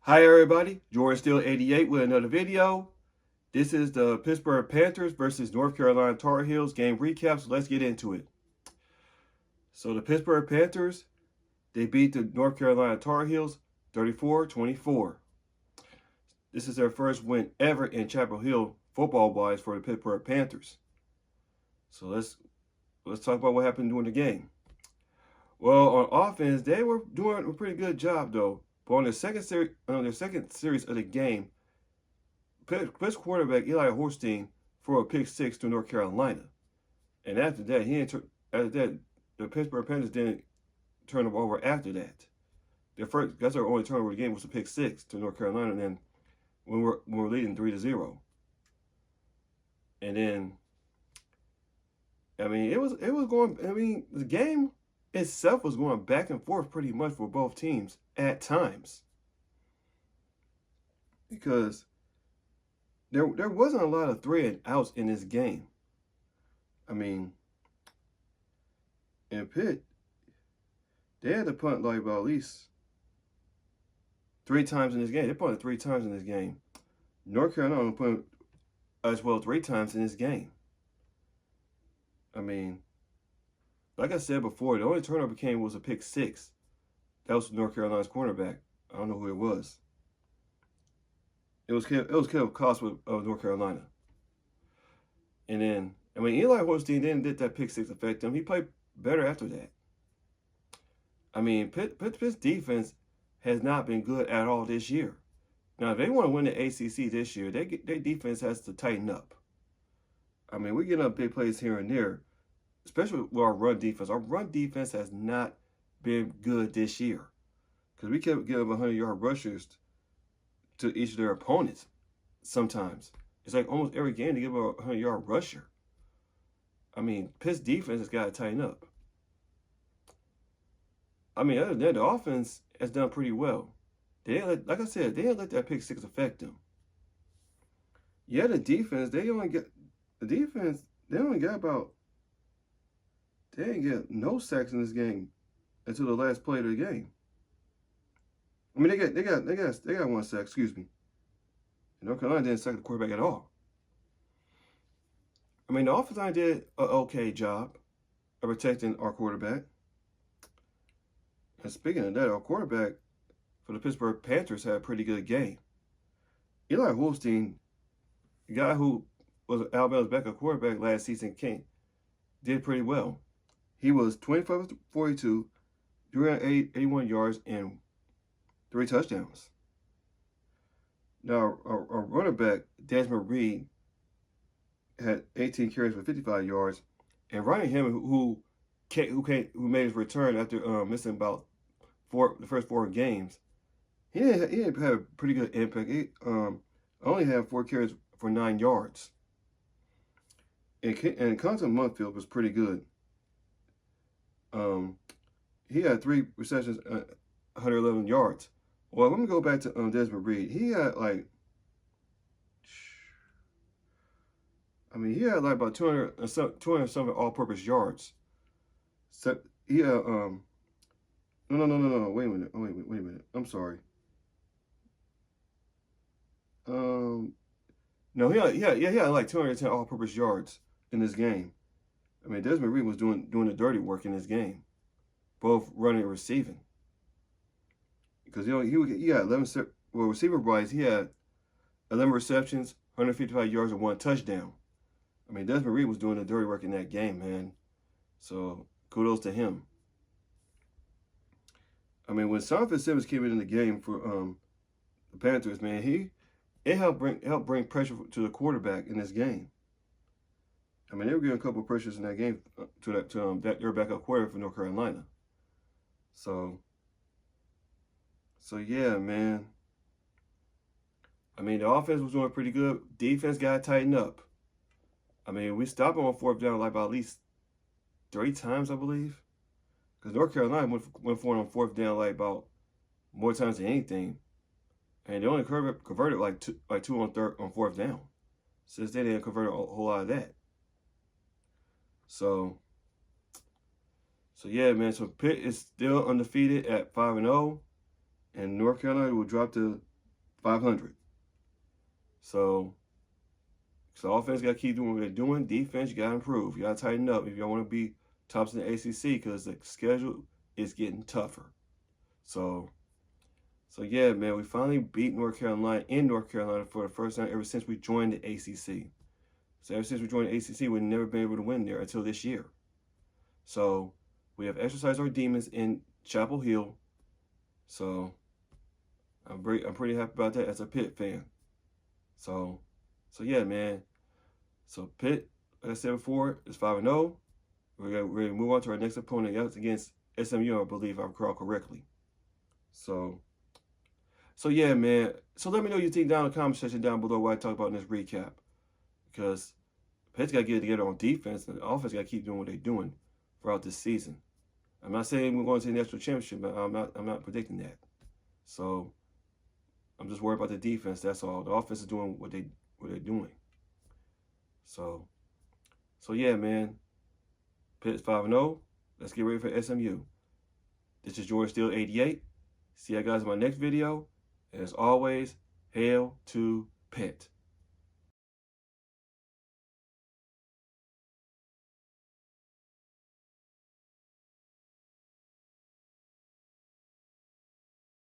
Hi everybody, Jordan Steele 88 with another video. This is the Pittsburgh Panthers versus North Carolina Tar Heels game recap, so let's get into it. So the Pittsburgh Panthers, they beat the North Carolina Tar Heels 34-24. This is their first win ever in Chapel Hill football-wise for the Pittsburgh Panthers. So let's talk about what happened during the game. Well, on offense, they were doing a pretty good job though. But on the second series of the game, Pitt's quarterback Eli Holstein threw a pick six to North Carolina, and after that, the Pittsburgh Panthers didn't turn the ball over after that. That's our only turnover of the game was a pick six to North Carolina, and then when we're leading 3-0, and then it was going. The game itself was going back and forth pretty much for both teams at times because there wasn't a lot of 3 and outs in this game. In Pitt, they had to punt like about at least 3 times in this game. They punted 3 times in this game. North Carolina punted as well 3 times in this game. Like I said before, the only turnover came was a pick six. That was North Carolina's cornerback. I don't know who it was. It was Caleb Cosworth of North Carolina. And then, Eli Holstein did that pick six affect him. He played better after that. Pitt's defense has not been good at all this year. Now, if they want to win the ACC this year, their defense has to tighten up. We're getting up big plays here and there, especially with our run defense. Our run defense has not been good this year because we kept giving 100-yard rushers to each of their opponents sometimes. It's like almost every game they give a 100-yard rusher. Pitt's defense has got to tighten up. Other than that, the offense has done pretty well. Like I said, they didn't let that pick six affect them. Yeah, the defense, they only got about, they didn't get no sacks in this game until the last play of the game. They got 1 sack, excuse me. North Carolina didn't sack the quarterback at all. The offense line did an okay job of protecting our quarterback. And speaking of that, our quarterback for the Pittsburgh Panthers had a pretty good game. Eli Holstein, the guy who was Alabama's backup quarterback last season, did pretty well. He was 25 42, 381 yards, and 3 touchdowns. Now, our running back, Desmond Reed, had 18 carries for 55 yards, and Ryan Hammond, who made his return after missing about the first 4 games, he didn't have a pretty good impact. He only had 4 carries for 9 yards. And Content Munfield was pretty good. He had 3 receptions, 111 yards. Well, let me go back to Desmond Reed. He had like about 200 something all-purpose yards. So he had no. Wait a minute. I'm sorry. No, he had like 210 all-purpose yards in this game. Desmond Reed was doing the dirty work in this game, both running and receiving. Because he had 11. Well, receiver-wise, he had 11 receptions, 155 yards, and 1 touchdown. Desmond Reed was doing the dirty work in that game, man. So kudos to him. When Jonathan Simmons came in the game for the Panthers, man, it helped bring pressure to the quarterback in this game. They were getting a couple of pressures in that game to their backup quarterback for North Carolina. So yeah, man. The offense was doing pretty good. Defense got to tighten up. We stopped them on 4th down like about at least 3 times, I believe. Because North Carolina went for it on 4th down like about more times than anything. And they only converted like two on 4th down. Since they didn't convert a whole lot of that. So yeah, man. So Pitt is still undefeated at 5-0. And North Carolina will drop to 500. So offense got to keep doing what they're doing. Defense, you got to improve. You got to tighten up if you want to be tops in the ACC, because the schedule is getting tougher. So yeah, man, we finally beat North Carolina in North Carolina for the first time ever since we joined the ACC. So ever since we joined the ACC, we've never been able to win there until this year. So we have exercised our demons in Chapel Hill. So I'm pretty happy about that as a Pitt fan. So yeah, man. So Pitt, like I said before, is 5-0. We're gonna move on to our next opponent. That's against SMU, I believe I recall correctly. So yeah, man. So let me know what you think down in the comment section down below what I talk about in this recap. Because Pitt's got to get it together on defense, and the offense got to keep doing what they're doing throughout this season. I'm not saying we're going to the national championship, but I'm not predicting that. So I'm just worried about the defense. That's all. The offense is doing what they're doing. So yeah, man. Pitt's 5-0. Let's get ready for SMU. This is Jordan Steele 88. See you guys in my next video. And as always, hail to Pitt.